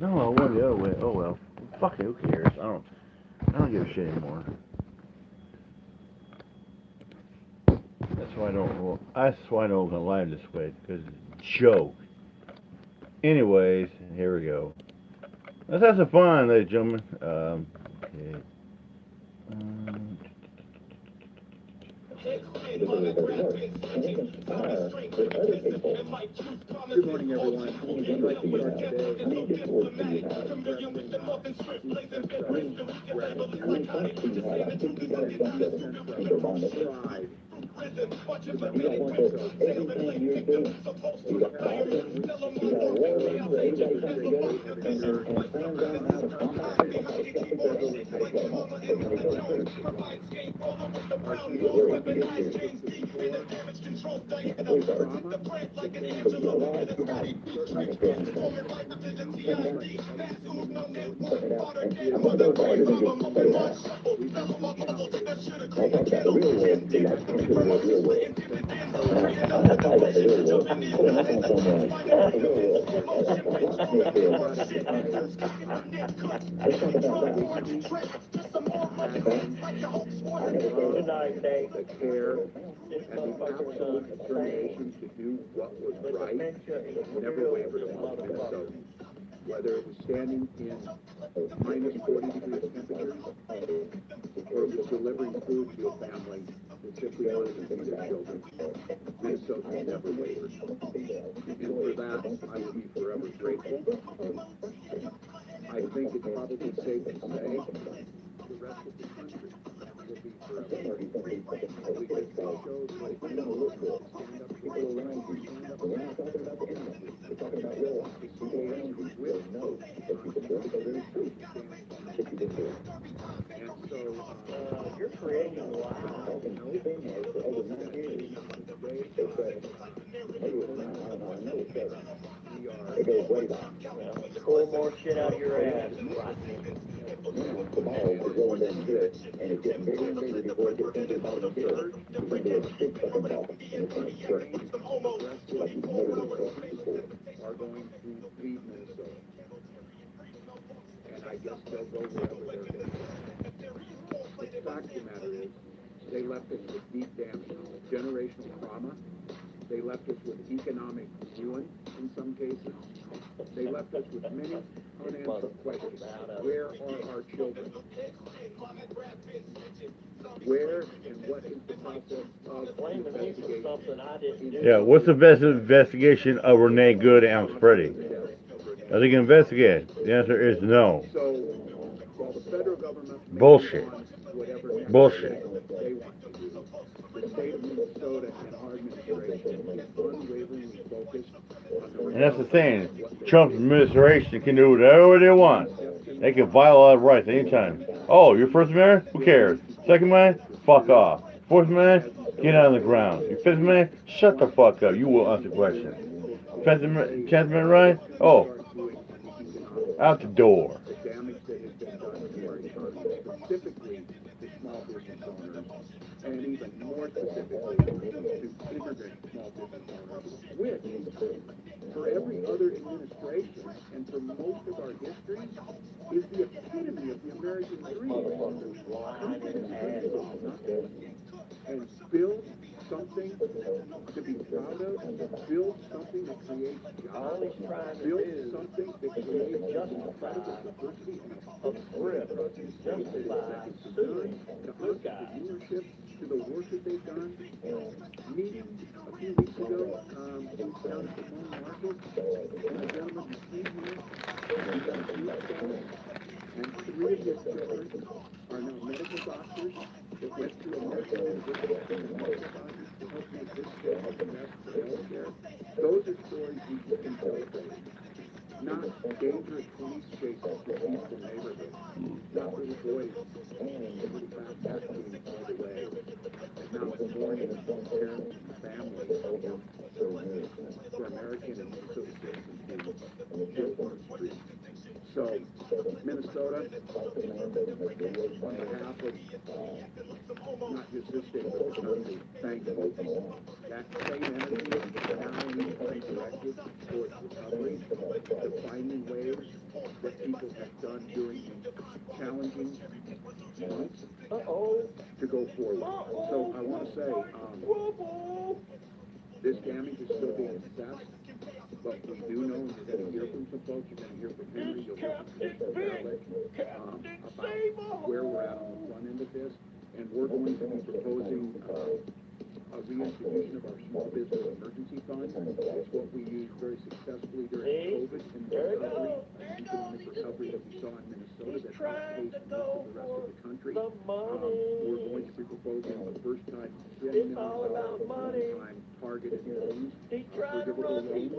No, I went the other way. Oh well. Fuck it, who cares? I don't give a shit anymore. That's why I don't gonna lie this way, because it's a joke. Anyways, here we go. Let's have some fun, ladies and gentlemen. Okay. Um, Good morning, everyone. I'd like to start today pride. Good night, Dave. The care and the absolute determination to do what was right never wavered among Minnesotans. Whether it was standing in minus 40-degree temperatures or it was delivering food to a family that simply wanted to see their children, Minnesotans never wavered. And for that, I will be forever grateful. I think it's probably safe to say the rest of the country will be forever grateful. We can show the stand up people around you, stand up and talk about real with hope. And so, You're creating a lot. Pull more shit out of your ass. Tomorrow is rolling in good, and it's getting bigger and bigger before it gets into the bottom of the hill. It's going to be a big fucking ball, and it's going to spread like you've never seen before. Are going to leave Minnesota. And I guess they'll go wherever they're going. The fact of the matter is, they left us with deep damage, generational trauma. They left us with economic ruin in some cases. They left us with many unanswered questions. Where are our children? Where and what is the process of Blaming me for something I didn't do. yeah, what's the best investigation of Renee Good and Spready? Are they gonna investigate? The answer is no. So, while the federal government Bullshit. whatever Bullshit. they want to do, the state of Minnesota and our administration is unwaveringly focused on the And that's the thing. Trump's administration can do whatever they want. They can violate our rights anytime. Oh, you're First Amendment? Who cares? Second Amendment? Fuck off. Fourth Amendment? Get on the ground. Your Fifth Amendment? Shut the fuck up. You will answer questions. Tenth Amendment right? Oh, out the door. the damage that has been done to our economy, specifically to small business owners, and even more specifically to immigrant small business owners, which, for every other administration and for most of our history, is the epitome of the American dream. And build something to be proud of, build something that creates jobs, build something that creates incredible diversity of thrift, justify suing to good guys. entrepreneurship, to the work that they've done. Meeting a few weeks ago down at the Moon Market, and a gentleman who came here, he got a huge salary, and three of his children are now medical doctors that went through American University and medical doctors to help make this state the best for healthcare. Those are stories we can celebrate. Not dangerous police chases through peaceful neighborhoods. Not little boys with backpacking all the way. And not supporting parents and families for American and Minnesota citizens who live on the street. So, Minnesota, on behalf of not just this state, but the country, thank you. That same energy now needs to be directed towards recovery, to finding ways what people have done during these challenging months to go forward. So I want to say, this damage is still being assessed, but we do know you're going to hear from some folks. You're going to hear from Henry. You'll hear from Commissioner Bartlett about where we're at on the front end of this. And we're going to be proposing a reinstitution of our small business emergency fund. It's what we used very successfully during COVID and the recovery, economic recovery that we saw in Minnesota that outpaced most of the rest of the country. We're going to be proposing the first time $10 million one-time targeted loans, forgivable loans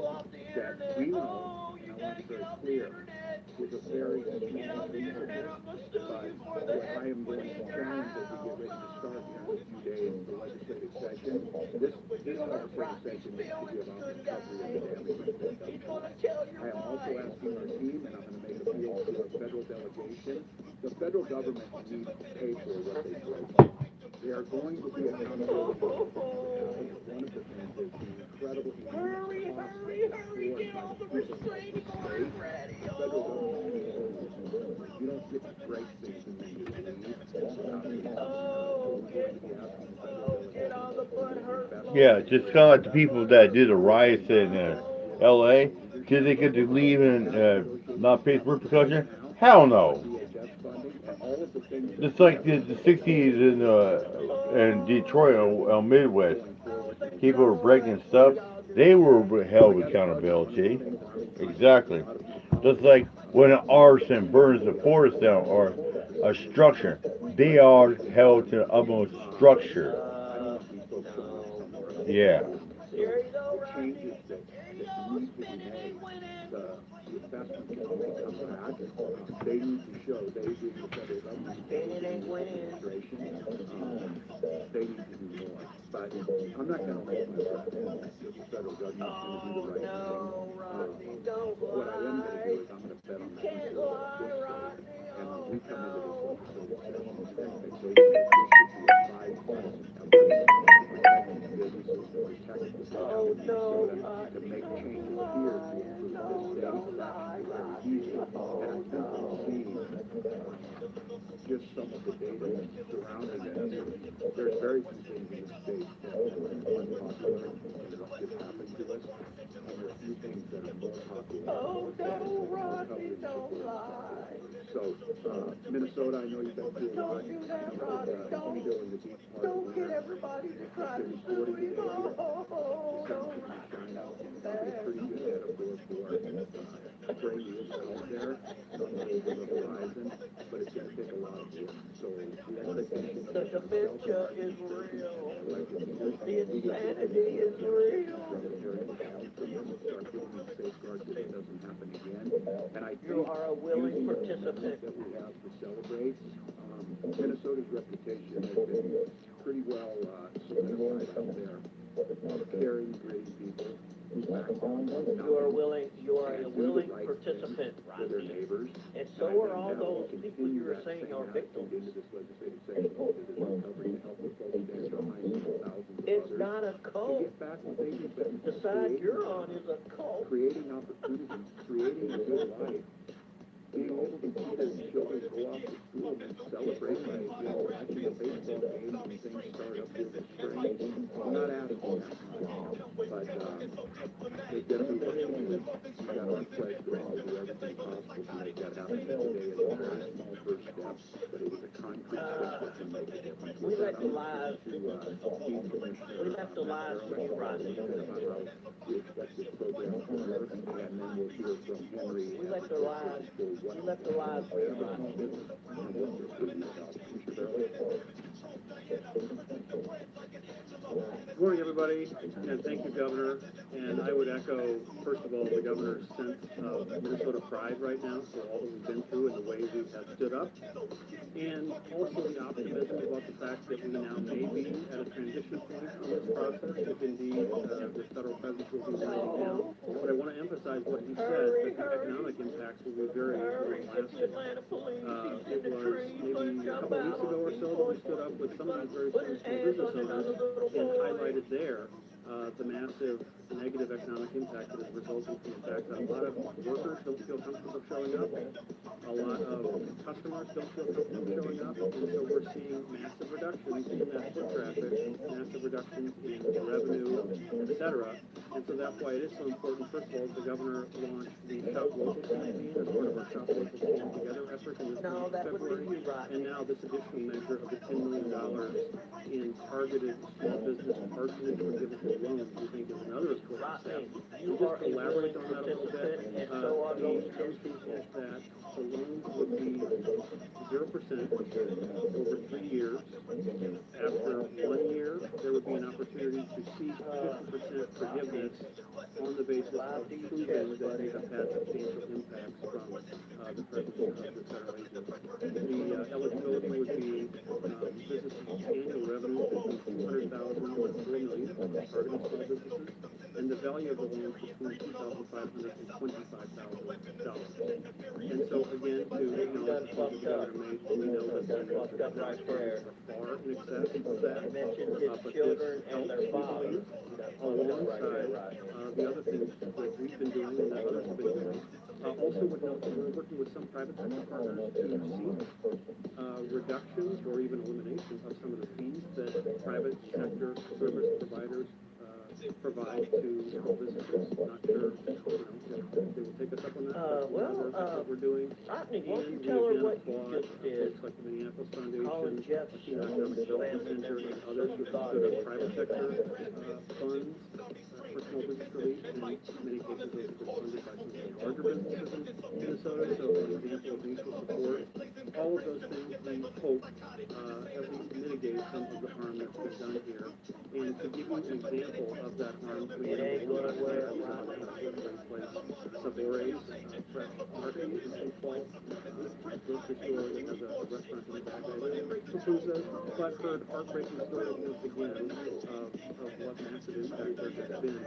that we know, and I want to be very clear, is a very small piece of this, but what I am going to challenge as we get ready to start here in a few days, the legislative session, this legislative session needs to be about recovery of the damage that has been done. I am also asking our team, and I'm going to make appeals to our federal delegation. The federal government needs to pay for what they break. They are going to be accountable. One of the things is the incredible all the restraining orders ready. The federal government, you don't get to break things and then just leave. Get on the butt hurt. Yeah, just kind of like the people that did the riots in L.A. Did they get to leave and not face repercussion? Hell no. It's like the 60s in Detroit or Midwest. People were breaking stuff. They were held with accountability. Exactly. Just like when an arson burns a forest down or a structure, they are held to the utmost structure. Yeah. There you go, The Rodney. changes that need to be made, the investment can only come back. They need to show, they being the federal government, Spinning ain't winning. administration, they need to do more. But I'm not going to hold my breath that the federal government is going to do the right No, Rodney, thing. don't What I am going to do lie. is I'm going to bet on that. Can't lie, Rodney. And when we come into this Oh, legislative session, the expectation is this should be a bipartisan effort to protect these businesses, to protect the state oh of no, Minnesota, to make changes here to improve this state. That's very easy. And I think we've seen just some of the data surrounding it. There's very few things in this state that are unpopular and that just happen to us. And there are few things that are more popular. Oh no, Rodney, don't lie. So, Minnesota, I know you've been through a lot. Don't do that, Rodney. Don't go in the deep part of Don't the get winter. everybody to try to sue him. Oh, don't It's pretty good metaphor for spring is out there on the horizon, but it's going to take a lot of work. So the expectation The dementia is real. The insanity is real. Start putting in safeguards that it doesn't happen again. And I You think are a willing using the participant. that we have to celebrate, Minnesota's reputation has been pretty well solidified out there. Caring, great people. You are a willing participant, For their Rodney. neighbors. And so are all those people you were saying are victims. Into this legislative session, into this recovery to help the folks stand behind thousands of It's others. not a To cult. get back what they do best. The side you're on is a cult. Creating opportunities, creating a good life, being able to see their children go off to school and celebrate by, watching a baseball game when things start up here this spring. I'm not asking that much, but there's going to be work to do. We've got our pledge going to do everything possible to make that happen. Today is a very small first step, but it was a concrete step that can make a difference. We let the lies, We left the lies for you, Rodney. We expect this program to work, and then we'll hear from Henry. We let the lies for you, Rodney. Good morning, everybody, and thank you, Governor. And I would echo, first of all, the Governor's sense of Minnesota pride right now for all that we've been through and the way we have stood up. And also the optimism about the fact that we now may be at a transition point in this process, if indeed the federal presence will be winding down. But I want to emphasize what he said, that the economic impacts will be very long-lasting. It was maybe a couple weeks ago or so that we stood up with some of these very small business owners and highlighted there the massive negative economic impact that is resulting from the fact that a lot of workers don't feel comfortable showing up, a lot of customers don't feel comfortable showing up, and so we're seeing massive reductions in that foot traffic, massive reductions in revenue, etc. And so that's why it is so important. First of all, the governor launched the Shop Local campaign as part of our Shop Local Stand Together effort in this No, month that of would February. be you, Rodney. And now this additional measure of the $10 million in targeted small business parsonage forgivable loans, we think is another important step. Rodney, So you just are to a elaborate willing on that a little bit, participant, and so are those the 10 notion people. is that the loans would be 0% over 3 years. After 1 year, there would be an opportunity to seek 50% forgiveness on the basis of proving that you have had substantial impacts from the presence of the federal agents. The eligibility would be businesses' annual revenue between $200,000 and $4 million, targeted small businesses, and the value of the loans between $2,500 and $25,000. And so again, to acknowledge the point the governor made, we know that the federal funds are far in excess of that. You mentioned his But children this and helps, their we father. believe, alongside the other things that we've been doing and that others have been doing. Also would note that we're working with some private sector partners to seek reductions or even elimination of some of the fees that private sector service providers provide to small businesses. Not sure, if they will take us up on that. That's what we're doing. Rodney, why don't you And tell her we what again you applaud just did? folks like the Minneapolis Colin Foundation, Jefferson, Latino Economic Development family Center, members, and others who have stood up private sector funds for small business relief. In many cases, those have been funded by some of the larger businesses in Minnesota. So an example of mutual support. All of those things we hope at least mitigate some of the harm that's been done here. And to give you an example of that harm, we know one example of that taking place. Sabores Fresh Market in St. Paul, grocery store that has a restaurant in the back of it. Papuzas, but heard heartbreaking stories once again of what massive impact there has been.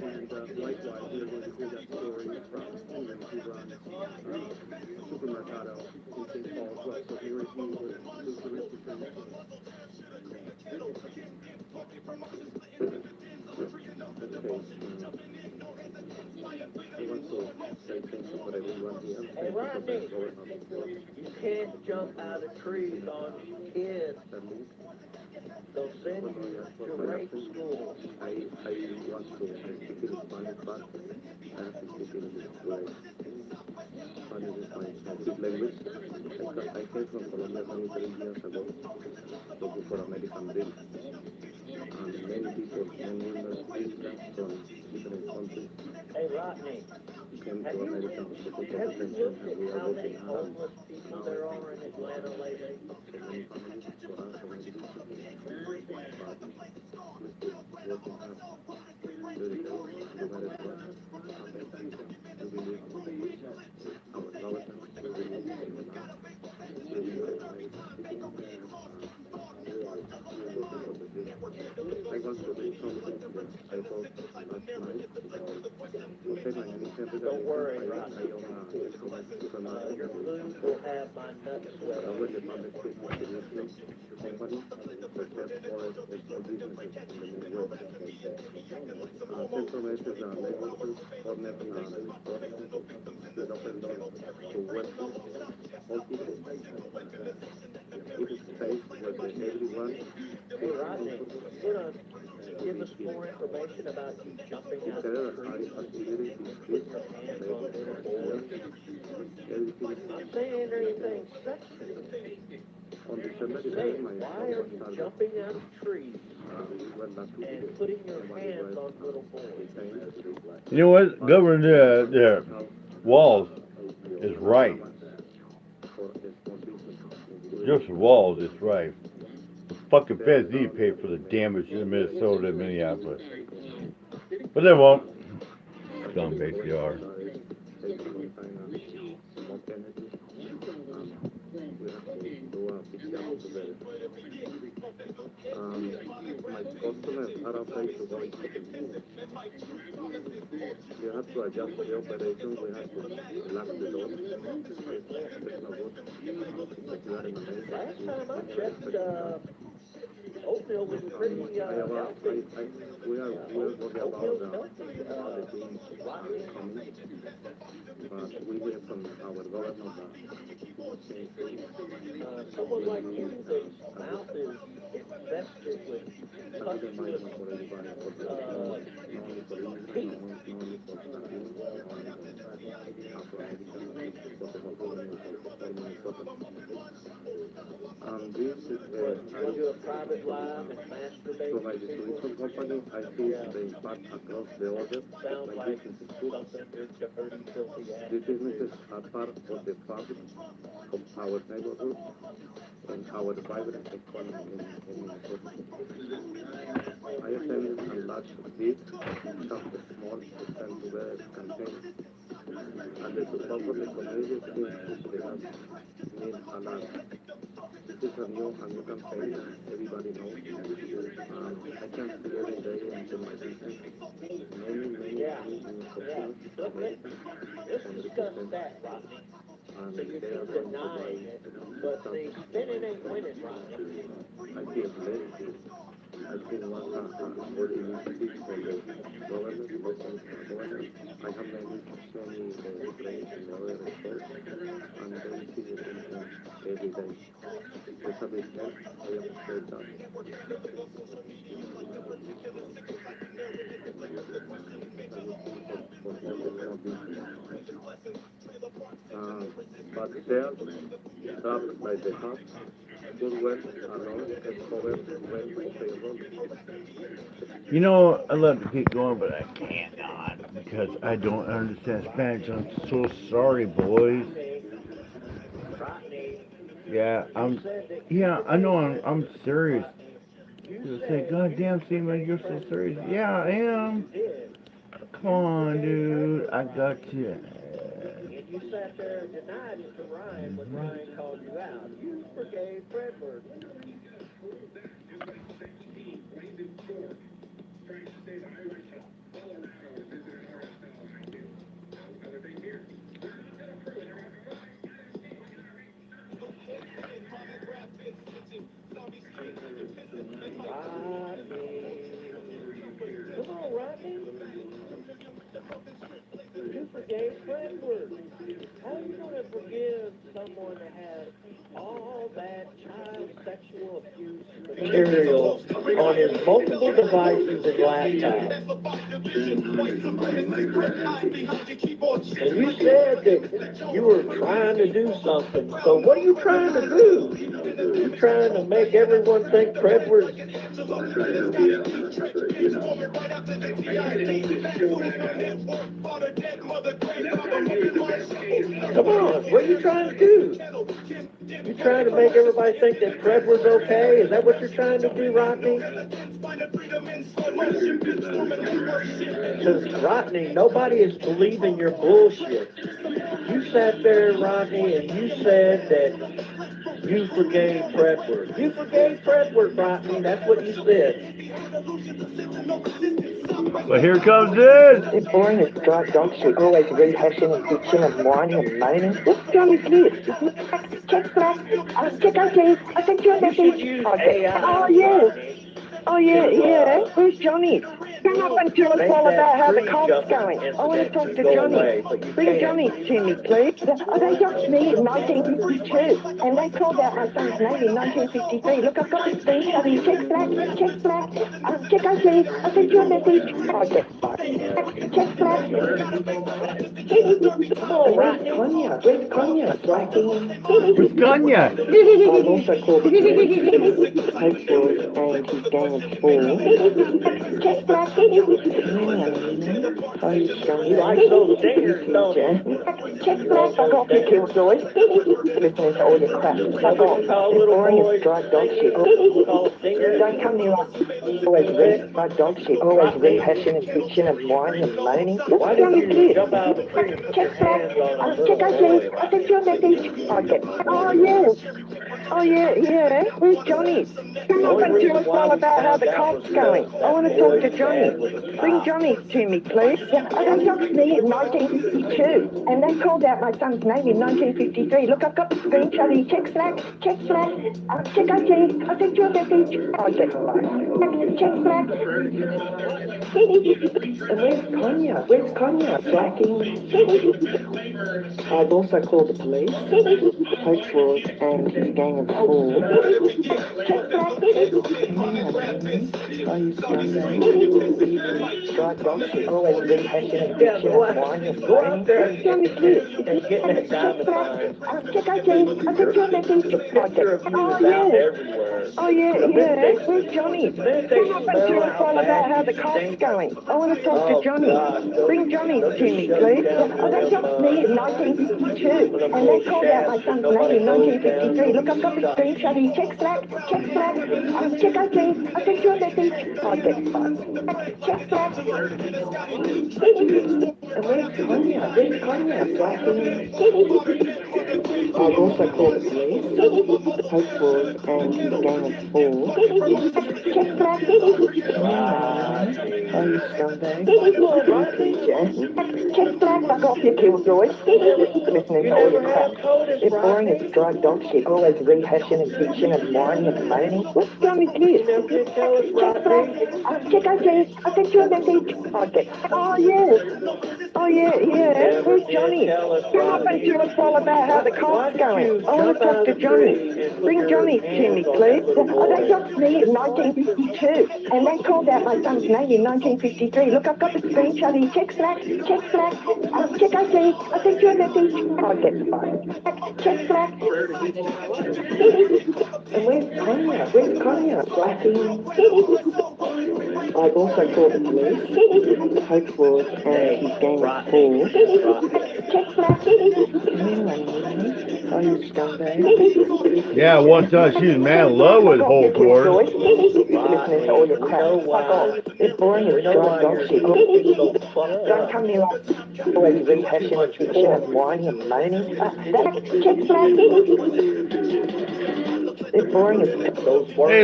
And likewise, we are going to hear that story from Henry, who runs Supermercado in St. Paul as well. So Henry, if you would move the risk of Hey, Rodney, you can't jump out of trees on kids. They'll send you to rape school. I want to speak in Spanish, but I have to speak in Spanish is my native language. I came from Colombia 23 years ago, looking for American dream. And many people, many women, from different countries Hey, Rodney, came have to you, America to put have you attention, looked and we at are how many working hard. homeless people there are in Atlanta lately? So many families for us, so many people. But we still working hard. Very good. No matter what happens, we believe our government, we believe in us. We believe in America. I want to read something that I wrote last night. Okay, my name is Henry. Don't worry, I Rodney. own a supermarket. Your food will have my nuts sweat I on work it. at public distribution company that helps small businesses in the Midwest. Central West is a neighborhood corner that open doors to wealthy, all people. It is a space where everyone Hey, Rodney, you know, give us more information about you jumping out there of the are trees, activities putting your hands on little boys. everything. I'm saying anything sexy. On December Say, 11th, my why son are was you started. jumping out of trees We were not too and putting your hands on little boys? You know what? Governor Waltz is right. Joseph Waltz is right. The fucking feds need to pay for the damage in Minnesota and Minneapolis. But they won't. Scumbags they are. My customers are afraid to go into the school. You have to adjust the operation. We have to lock the door. It's not good. If you are in America, Last time I checked, Oatmeal was pretty I have a, healthy. we are working about Oatmeal's the healthy. things coming, but we hear from our government Someone like you, whose mouth is infested with pus-filled for everybody, for the no only for immigrants, no only for Latino, no only for Afro-American, but the whole community, for Minnesota. This is would do a private live and masturbate. so my distribution company, I see they pack across the order. Sounds My like business is good. something your dirty, filthy ass. These businesses are part of the fabric of our neighborhood and our vibrant economy in Minnesota. I attended a large bid, some small stand together campaign, and the support of the community seems to have made a lot. This is a new campaign, everybody knows. I can see every day into my business many Yeah. Minnesotans Let's discuss that, Rodney. So you keep denying it, but the spinning ain't winning, Rodney. I feel blessed. I feel one very easy for the government, local government. I have many friends in other states, and they see the same thing every day. It's a big help. I appreciate that. For helping more business. But sales dropped by the half. Good work alone can cover rent payroll. You know, I'd love to keep going, but I can't not because I don't understand Spanish. I'm so sorry, boys. Rodney, Yeah, you said that Yeah, I know. I'm serious. you People say, said "God damn, Steven, you're so serious." Yeah, I am. did. Come on, dude. I got you. And you sat there and denied it to Ryan when Ryan called you out. You forgave Fredberg. Come on, Rodney. You forgave Fredberg. How are you going to forgive someone that has all that child sexual abuse material on his multiple devices and laptops? And you said that you were trying to do something. So what are you trying to do? You trying to make everyone think Fredberg? Come on, what are you trying to do? You trying to make everybody think that Fred was okay? Is that what you're trying to do, Rodney? Because, Rodney, nobody is believing your bullshit. You sat there, Rodney, and you said that you forgave Fredberg. You forgave Fredberg, Rodney. That's what you said. But here comes this. They're boring as dry dog shit, always rehashing and bitching and whining and moaning. What's Johnny's list? Check that. Check out, please. I sent you a You should message. use Okay. AI, Oh, yeah. Rodney. Oh, yeah. Who's Johnny? Come up and tell us Make all that about how the tree cult's jumping going. I want to incident talk to go Johnny. away, but you Bring can't. Johnny to me, please. They dumped me in 1952, and they called out my son's name in 1953. Look, I've got this thing. Have you check Slack? Check Slack. Check out, please. I sent you a message. Check Slack. Where's Konya? Where's Konya? Slacking. Where's Ganya? I've also called the police, hopefuls, and his gang of four. Check Slack. You like those dingers, don't you? Check Slack. I got your killjoys. Listening to all your crap. I got Call little boring boys as dry dog shit. call dingers. Don't come near us. Always dry dog shit. Always rehashing and bitching and whining and moaning. Why did you jump out of the tree and put your hands on a little Check out, please. boy? I sent you a message. Okay. Oh, yeah. Who's Johnny? Come up and tell us all about how the cult's going. I want to talk to Johnny. Bring Johnny to me, please. They doxed me in 1952, and they called out my son's name in 1953. Look, I've got the screenshot. He check Slack, check Slack, check IT. I sent you a message. Oh, get check Slack. Where's Konya? Where's Konya? Slacking. I've also called the police. Hoax Wars and his gang of four. Check Slack. Are you scumbag? Drive dogs, always rehashing addiction and wine and fighting. And getting it time to time. Check IT. I sent you a message. Oh, yeah. Where's Johnny? Come up and tell us all about how the cult's going. I want to talk to Johnny. Bring Johnny to me, please. They doxed me in 1952, and they called out my son's name in 1953. Look, I've got the screenshot. He check Slack, check Slack, check IT. I sent you a message. Oh, get check Slack. Where's Konya? Where's Konya? Slacking. I've also called the police. Hoax Wars and his gang of four. Check Slack. Are you scumbag? Check Slack. Fuck off, you killjoy. Listening to all your crap. It's boring as dry dog shit. Always rehashing addiction and whining and moaning. What's wrong with you? Check Slack. Check IT. I sent you a message. Oh, yeah. Where's Johnny? Come up and tell us all about how the cult's going. I want to talk to Johnny. Bring Johnny to me, please. They doxed me in 1952, and they called out my son's name in 1953. Look, I've got the screenshot. He check Slack, check IT. I sent you a message. Oh, get check Slack. And where's Konya? Where's Konya? Slacking. I've also called the police. Hoax Wars and his gang of four. Check Slack. Are you scumbag? Yeah, one time she was mad in love with Holt Wars. Listening to all your crap. Fuck off. It's boring as dry dog shit. Don't come near us. Always rehashing addiction and whining and moaning. Check Slack. It's boring as Hey,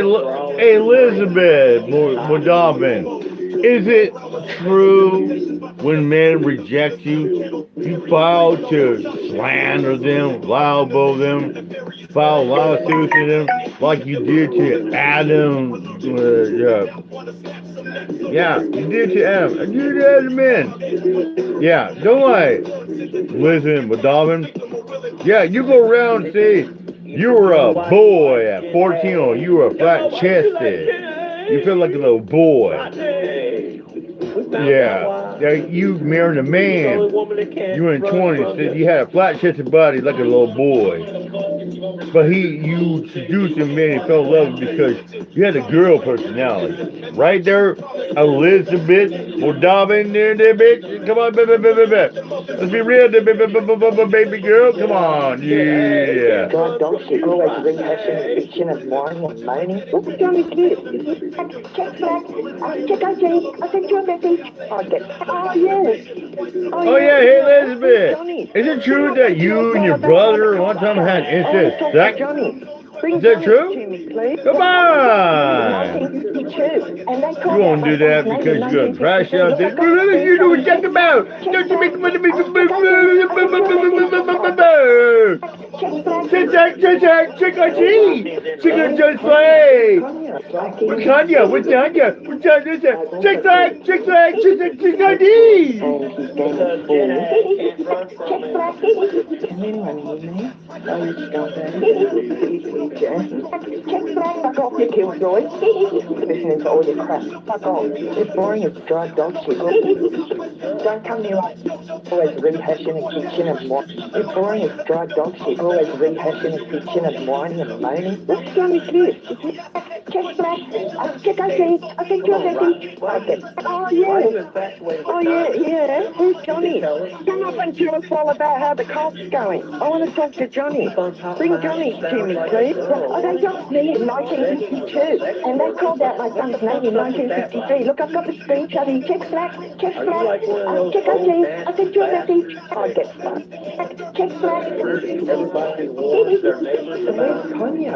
Elizabeth Modavan, is it true when men reject you, you file to slander them, libel them, file lawsuits to them like you did to Adam? Yeah, you did to Adam. You did to other men. Yeah, don't lie. Listen, Modavan. Yeah, you go around and say you were a boy at 14 or you were flat chested. You feel like a little boy. Yeah, you married a man. You were in 20s. Said you had a flat chested body like a little boy. But you seduced him, man, and fell in love because you had a girl personality. Right there, Elizabeth Modavan there, bitch. Come on, baby. Let's be real, baby girl. Come on, yeah. God, dog shit. Always rehashing addiction and whining and moaning. What's wrong with you? Check Slack. Check IT. I sent you a message. Oh, yeah. Hey, Elizabeth. Is it true that you and your brother one time had incest sex? Is that true? Come on! You won't do that because you're going to crash out there. You know what you're talking about! Don't you make money? Check our cheese! Check our just play! With Tanya! Check our cheese! Check Slack, fuck off, you killjoy. Listening to all your crap. Fuck off. It's boring as dry dog shit. Don't come near us. Always rehashing addiction and whining. It's boring as dry dog shit. Always rehashing addiction and whining and moaning. What's wrong with this? Check Slack. Check IT. I sent you a message. Oh, yeah. Who's Johnny? Come up and tell us all about how the cult's going. I want to talk to Johnny. Bring Johnny to me, please. They doxed me in 1952, and they called out my son's name in 1953. Look, I've got the screenshot. He check Slack, check IT. I sent you a message. Oh, get check Slack.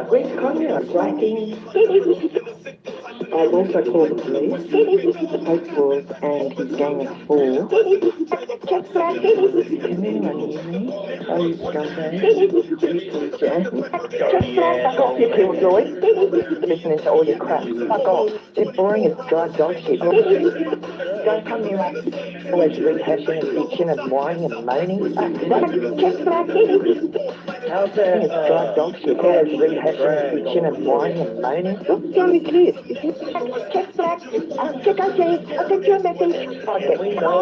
Where's Konya? Slacking. I've also called the police. Hoax was and his gang of four. Check that. Can anyone hear me? Oh, you scumbag. Check that. Fuck off, you killjoy. Listening to all your crap. Fuck off. You're boring as dry dog shit. Don't come near us. Always rehashing and bitching and whining and moaning. Check that. How's It's that, dry dog shit. Always rehashing and bitching and whining and moaning. What Johnny's this? Check that. Check out James. I sent you a message. Oh,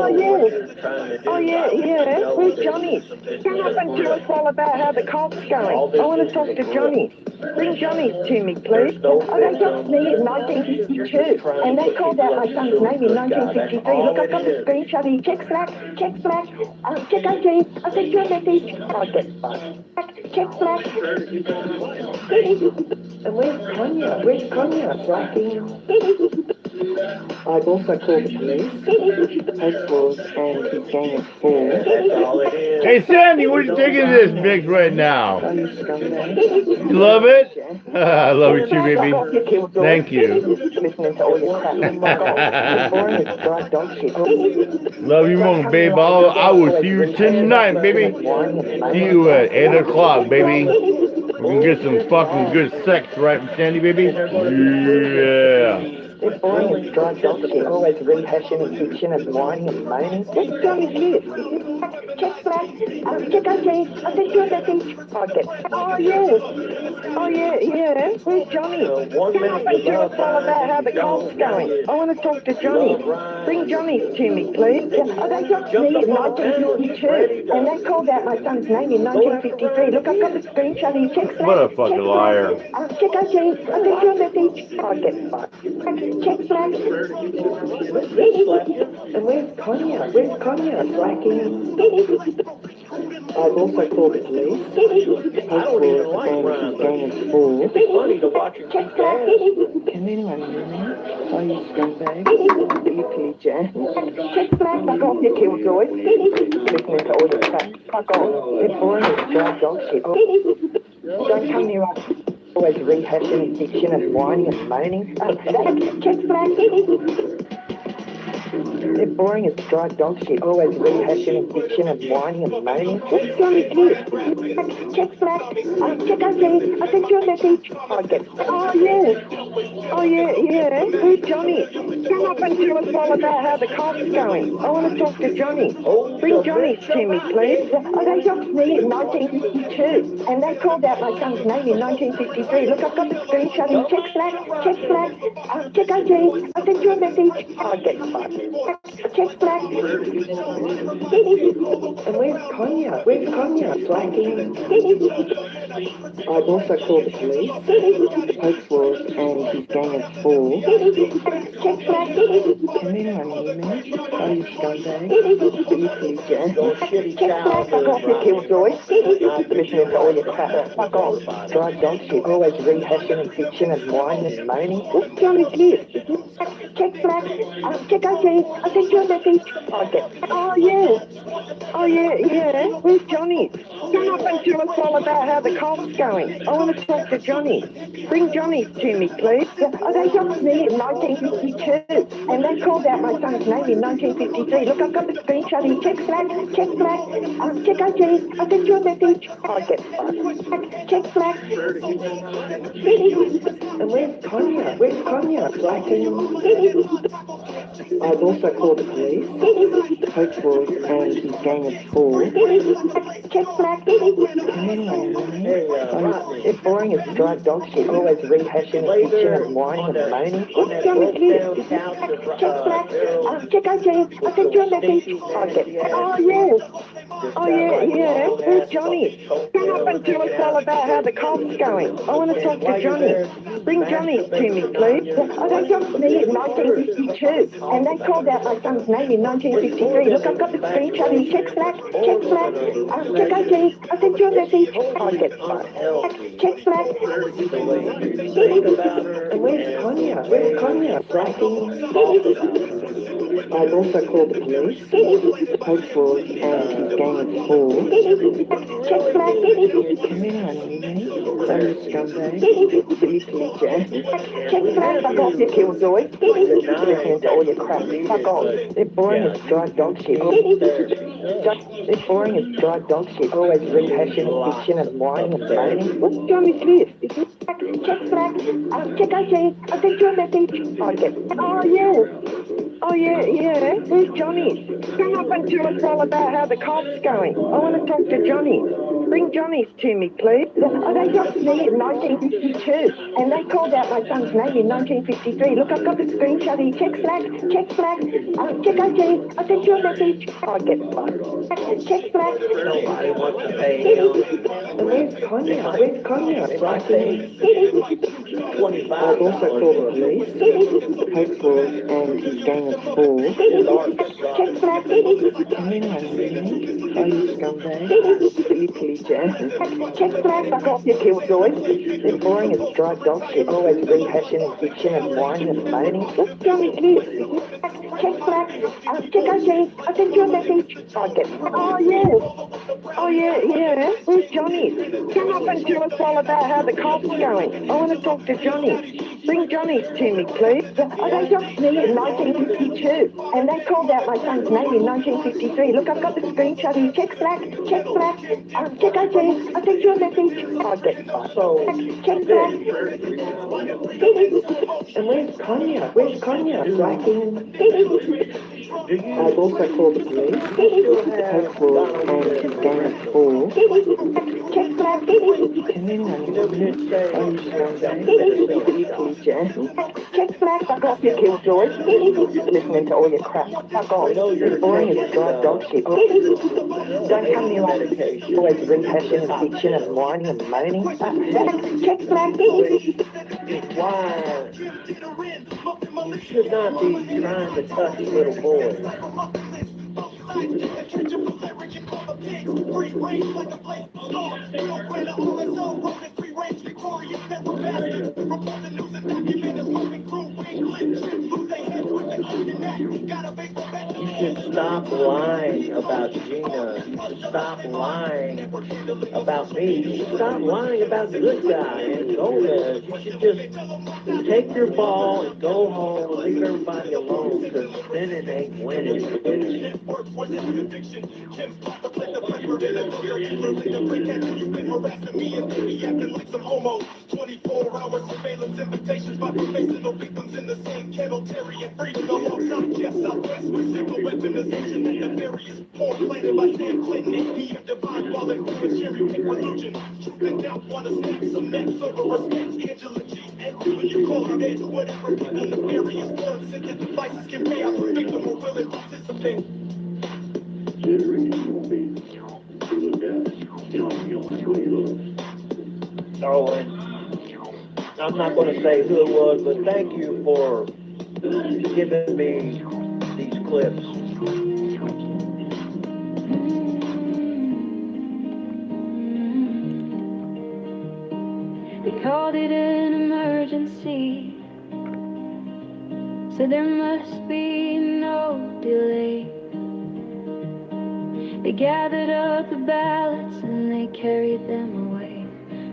yeah. Oh, yeah. Where's Johnny? Come up and tell us all about how the cult's going. I want to talk to Johnny. Bring Johnny to me, please. Oh, they got me in 1952, and they called out my son's name in 1953. Look, I've got the screenshot here. Check Slack. Check out James. I sent you a message. Oh, get fucked. Check Slack. And where's Konya? Where's Konya? Slacking. I've also called the police. Hoax was and his gang of four. That's all it is. Hey, Sandy, what are you thinking of this mix right now? Oh, you scumbag. You love it? I love it too, baby. Thank you. Listening to all your crap. You're boring as dry dog shit. Love you more, babe. I will see you tonight, baby. See you at 8 o'clock, baby. We can get some fucking good sex, right, Sandy, baby? Yeah. They're boring as dry dog shit. Always rehashing and bitching and whining and moaning. What Johnny's this? Check that. Check out James. I sent you a message. Oh, yeah. Where's Johnny? Come up and tell us all about how the cult's going. I want to talk to Johnny. Bring Johnny to me, please. Oh, they got me in 1952, and they called out my son's name in 1953. Look, I've got the screenshot here. Check that. What a fucking liar. Check out James. I sent you a message. Oh, get fucked. Check Slack. And where's Konya? Where's Konya? Slacking. I've also called the police. I don't even like rhymes. Gang of four. It'd be funny to watch it Check keep Slack. gas. Can anyone hear me? Oh, you scumbag. You PJ. Check Slack. Fuck off, you killjoy. Listening to all your crap. Fuck off. You're boring as dry dog shit. Don't come near us. Always rehashing and bitching and whining and moaning. Check Slack. They're boring as dry dog shit. Always rehashing and bitching and whining and moaning. What's Johnny's this? Check Slack. Check out James. I sent you a message. Oh, yeah. Where's Johnny? Come up and tell us all about how the cult's going. I want to talk to Johnny. Bring Johnny to me, please. Oh, they got me in 1952, and they called out my son's name in 1953. Look, I've got the screenshot here. Check Slack. Check out James. I sent you a message. Oh, get fucked. Check Slack. And where's Konya? Where's Konya? Slacking. I've also called the police. Hoax was and his gang of four. Check Slack. Can anyone hear me? Oh, you scumbag. You PJ. Check Slack. Fuck off, you killjoy. Listening to all your crap. Fuck off. Dry dog shit. Always rehashing and bitching and whining and moaning. What Johnny's this? Check Slack. Check out James. I sent you a message. Oh, yeah. Where's Johnny? Come up and tell us all about how the cult's going. I want to talk to Johnny. Bring Johnny to me, please. Oh, they got me in 1952, and they called out my son's name in 1953. Look, I've got the screenshot here. Check Slack. Check out James. I sent you a message. Oh, get fucked. Check Slack. And where's Konya? Where's Konya? Slacking. I've also called the police. Hoax was and his gang of four. Check Slack. It's boring as dry dog shit. Always rehashing and bitching and whining and moaning. What's Johnny's this? Check Slack. Check out James. I sent you a message. Oh, yeah. Where's Johnny? Come up and tell us all about how the cult's going. I want to talk to Johnny. Bring Johnny to me, please. Oh, they got me in 1952, and they called out my son's name in 1953. Look, I've got the screenshot here. Check Slack. Check out James. I sent you a message. Oh, get fucked. Check Slack. And where's Konya? Slacking. I've also called the police. Hopeful and his gang of four. Check flag. Come in, honey. Sorry, scumbag. Silly creature. Check flag. Fuck off, you killjoy. Listening to all your crap. Fuck off. They're boring as dry dog shit. They're boring as dry dog shit. Always rehashing bitching and whining and moaning. What's Johnny's list? Check flag. Check ICE. I sent you a message. Okay. Oh yeah. Where's Johnny? Come up and tell us all about how the cop's going. I want to talk to Johnny. Bring Johnny's to me, please. Oh, they got me in 1952, and they called out my son's name in 1953. Look, I've got the screenshot here. Check flag. Check ICE. I sent you a message. Oh, get fucked. Check flag. Nobody wants to pay him. And where's Konya? If I pay $25 I've also called the police. Hopeful and his gang of four. Check flag. Come in, honey. Oh, you scumbag. Silly creature. Check flag. Fuck off, you killjoys. They're boring as dry dog shit. Always rehashing and bitching and whining and moaning. What's Johnny's list? Check flag. Check ICE. I sent you a message. Oh yeah. Where's Johnny? Come up and tell us all about how the cop's going. I want to talk to Johnny. Bring Johnny's to me, please. Oh, they got me in 1952, and they called out my son's name in 1953. Look, I've got the screenshot here. Check flag. Check ICE. I sent you a message. Oh, get fucked. Check flag. And where's Konya? Slacking. I've also called the police. Hopeful and his gang of four. Check flag. Come in, honey. Oh, you scumbag. Check flag. Fuck off, you killjoys. Listening to all your crap. Fuck off. You're boring as dry dog shit. Don't come near us. Always rehashing and bitching and whining and moaning. Check flag. Why? You should not be trying to touch little boys. You should stop lying about Gina. You should stop lying about me. You should stop lying about the good guy and Gomez. You should just take your ball and go home and leave everybody alone, because then it ain't winning. Oh, and I'm not going to say who it was, but thank you for giving me these clips. They called it an emergency, so there must be no delay. They gathered up the ballots and they carried them away.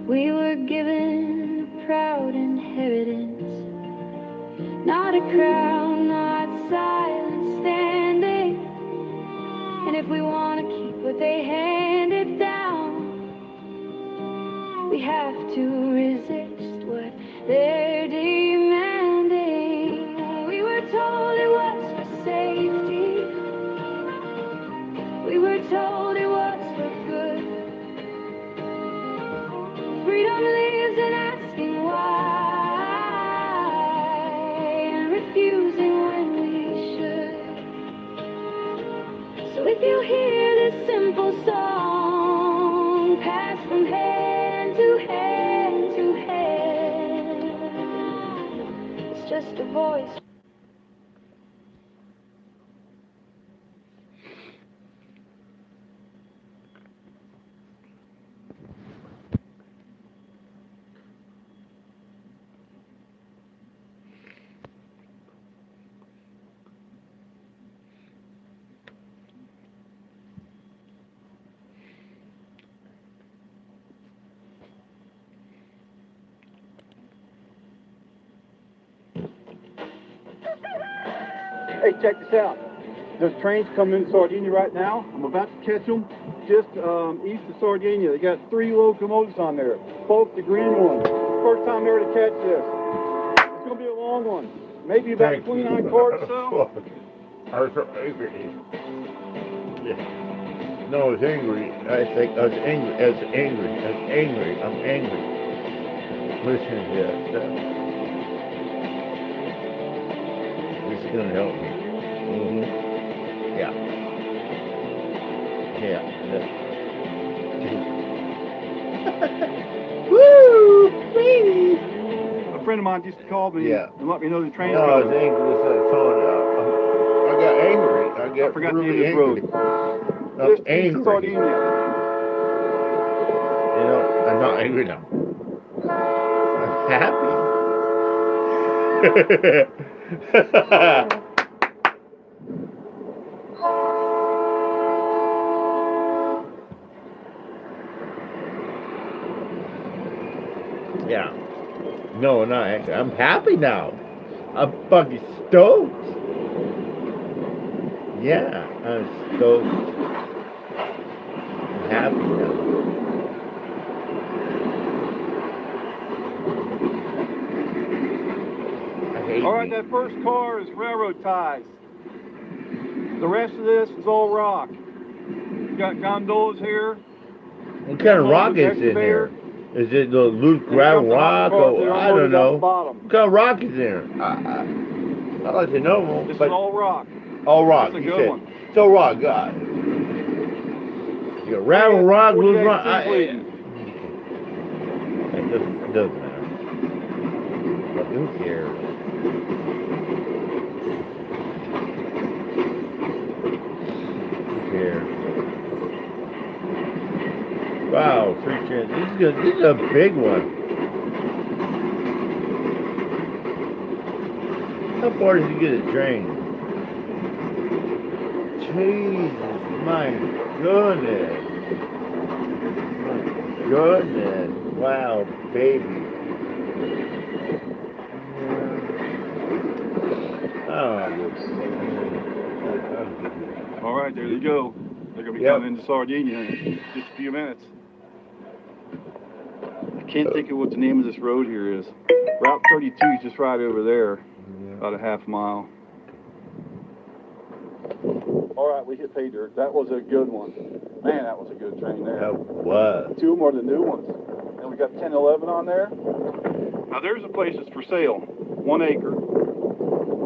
We were given a proud inheritance, not a crown, not silence standing. And if we want to keep what they handed down, we have to resist what they're demanding. We were told it was for safety. We were told it was for good. Freedom lives in asking why and refusing when we should. So if you hear this simple song passed from hand to hand to hand, it's just a voice. Hey, check this out. The train's coming in Sardinia right now. I'm about to catch them just east of Sardinia. They got 3 locomotives on there, both the green ones. First time ever to catch this. It's going to be a long one. Maybe about 29 cars or so. I was so angry. Yeah. No, I was angry. I think I was angry. I was angry. I was angry. I'm angry. Listen to that stuff. This is going to help me. Yeah. Yeah. Woo! Baby! A friend of mine just called me and let me know the train's No, I was coming. angry with that phone. I got angry. I got forgot really the name of angry. this I'm Just east of angry. Sardinia. You know, I'm not angry now. I'm happy. Yeah. No, not angry. I'm happy now. I'm fucking stoked. Yeah, I'm stoked. I'm happy now. All right, that first car is railroad ties. The rest of this is all rock. You got gondolas here. What kind of rock is in there? Is it the loose gravel rock or I don't know? What kind of rock is there? I'd like to know. This is all rock. All rock. That's a You good said. one. It's all rock, God. You got gravel rock, loose rock. It doesn't matter. But who cares? Who cares? Wow, 3 chins. This is a big one. How far did you get it drained? Jesus, my goodness. My goodness. Wow, baby. All right, there you go. They're going to be coming into Sardinia in just a few minutes. I can't think of what the name of this road here is. Route 32 is just right over there, about a half mile. All right, we hit pay dirt. That was a good one. Man, that was a good train there. That was. 2 more than the new ones. And we got 10, 11 on there. Now there's a place that's for sale. 1 acre.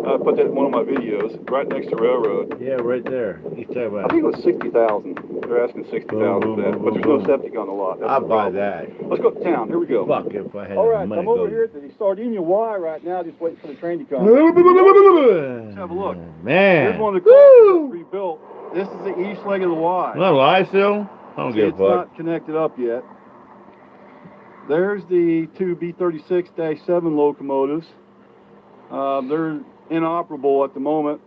I put that in one of my videos, right next to railroad. Yeah, right there. You talk about. I think it was 60,000. They're asking 60,000 for that, but there's no septic on the lot. That's I'll the buy problem. that. Let's go to town. Here we go. Fuck if I had All right, money. I'm over here at the Sardinia Y right now, just waiting for the train to come. Let's have a look. Man. Here's one of the cars that's rebuilt. This is the east leg of the Y. Not a lie still? I don't give a It's fuck. not connected up yet. There's the 2 B36-7 locomotives. They're inoperable at the moment.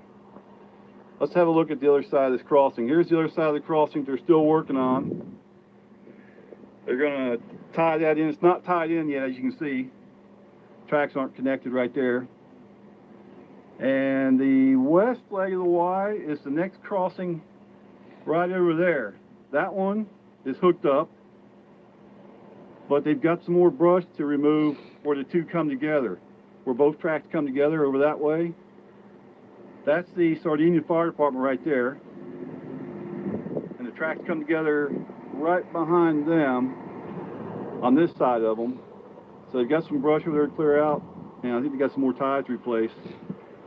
Let's have a look at the other side of this crossing. Here's the other side of the crossing they're still working on. They're going to tie that in. It's not tied in yet, as you can see. Tracks aren't connected right there. And the west leg of the Y is the next crossing right over there. That one is hooked up, but they've got some more brush to remove where the two come together, where both tracks come together over that way. That's the Sardinia Fire Department right there. And the tracks come together right behind them on this side of them. So they've got some brush over there to clear out, and I think they've got some more ties to replace,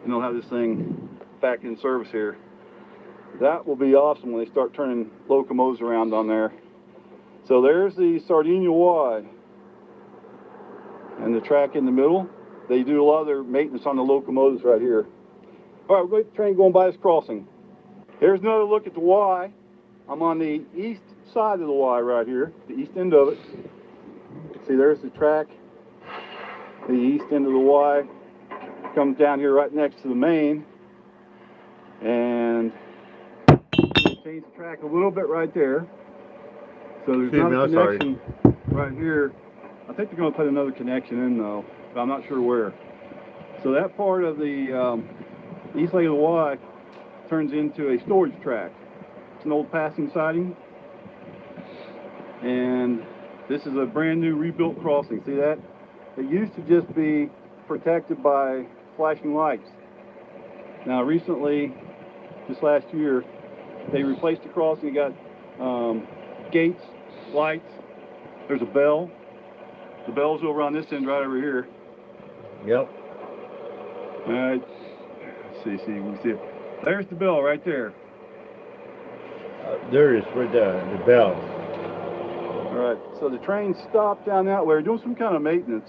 and they'll have this thing back in service here. That will be awesome when they start turning locomotives around on there. So there's the Sardinia Y and the track in the middle. They do a lot of their maintenance on the locomotives right here. All right, we're going to get the train going by this crossing. Here's another look at the Y. I'm on the east side of the Y right here, the east end of it. See, there's the track. The east end of the Y comes down here right next to the main. And change the track a little bit right there. So there's not a connection right here. I think they're going to put another connection in though, but I'm not sure where. So that part of the east leg of the Y turns into a storage tract. It's an old passing siding, and this is a brand new rebuilt crossing. See that? It used to just be protected by flashing lights. Now recently, just last year, they replaced the crossing. You got gates, lights. There's a bell. The bell's over on this end right over here. Yep. All right. Let's see, we can see it. There's the bell right there. There it is, right there, the bell. All right, so the train stopped down that way. We're doing some kind of maintenance.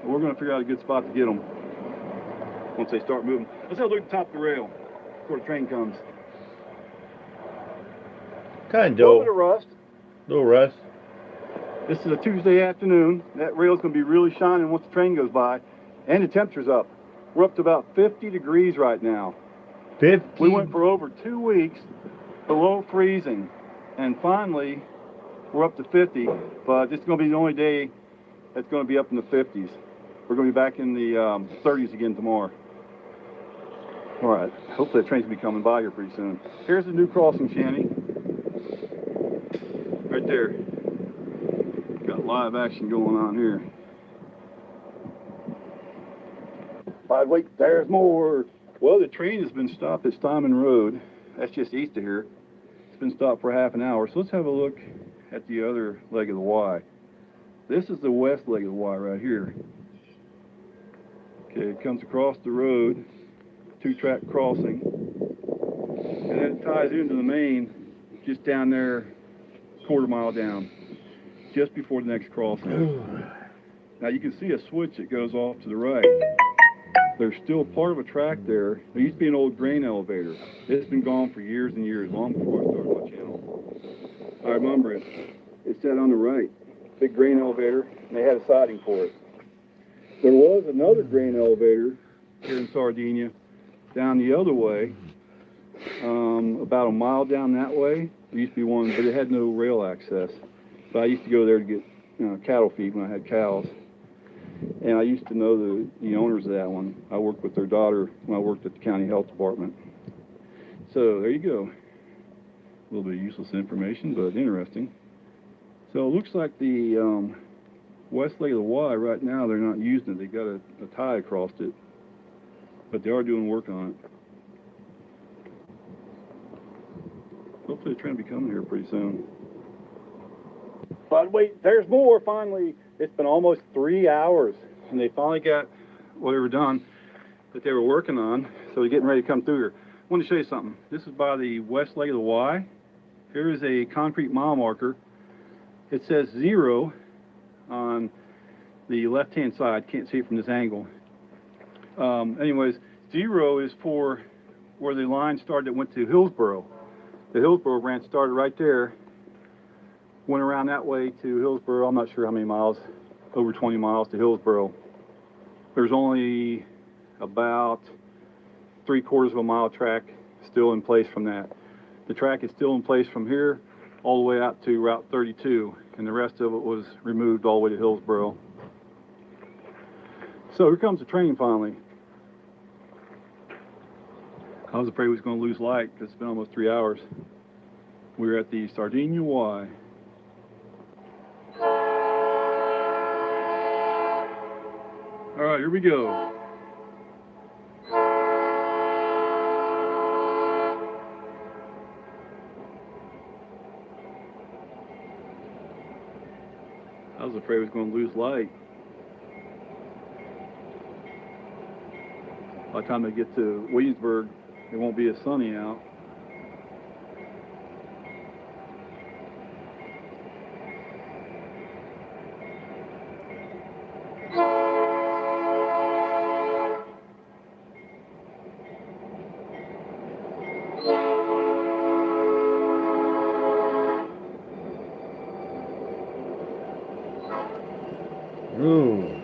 We're going to figure out a good spot to get them once they start moving. Let's have a look at the top of the rail before the train comes. Kind of A little bit dope. of rust. Little rust. This is a Tuesday afternoon. That rail's going to be really shining once the train goes by. And the temperature's up. We're up to about 50 degrees right now. 50. We went for over 2 weeks below freezing. And finally, we're up to 50. But this is going to be the only day that's going to be up in the 50s. We're going to be back in the 30s again tomorrow. All right. Hopefully the train's going to be coming by here pretty soon. Here's the new crossing, Shanny. Right there. Got live action going on here. Wait, there's more. Well, the train has been stopped at Steinman Road. That's just east of here. It's been stopped for half an hour. So let's have a look at the other leg of the Y. This is the west leg of the Y right here. Okay, it comes across the road, 2-track crossing, and then it ties into the main just down there, quarter mile down, just before the next crossing. Now you can see a switch that goes off to the right. There's still part of a track there. There used to be an old grain elevator. It's been gone for years and years, long before I started my channel. I remember it. It said on the right, big grain elevator, and they had a siding for it. There was another grain elevator here in Sardinia, down the other way, about a mile down that way. There used to be one, but it had no rail access. But I used to go there to get cattle feed when I had cows. And I used to know the owners of that one. I worked with their daughter when I worked at the county health department. So there you go. A little bit of useless information, but interesting. So it looks like the west leg of the Y right now, they're not using it. They got a tie across it, but they are doing work on it. Hopefully the train will be coming here pretty soon. But wait, there's more finally. It's been almost 3 hours, and they finally got whatever done that they were working on, so they're getting ready to come through here. I want to show you something. This is by the west leg of the Y. Here is a concrete mile marker. It says 0 on the left-hand side. Can't see it from this angle. Anyways, 0 is for where the line started that went to Hillsboro. The Hillsboro branch started right there, went around that way to Hillsboro. I'm not sure how many miles, over 20 miles to Hillsboro. There's only about 3/4 of a mile track still in place from that. The track is still in place from here all the way out to Route 32, and the rest of it was removed all the way to Hillsboro. So here comes the train finally. I was afraid we was going to lose light because it's been almost 3 hours. We're at the Sardinia Y. All right, here we go. I was afraid we was going to lose light. By the time they get to Williamsburg, it won't be as sunny out. Ooh.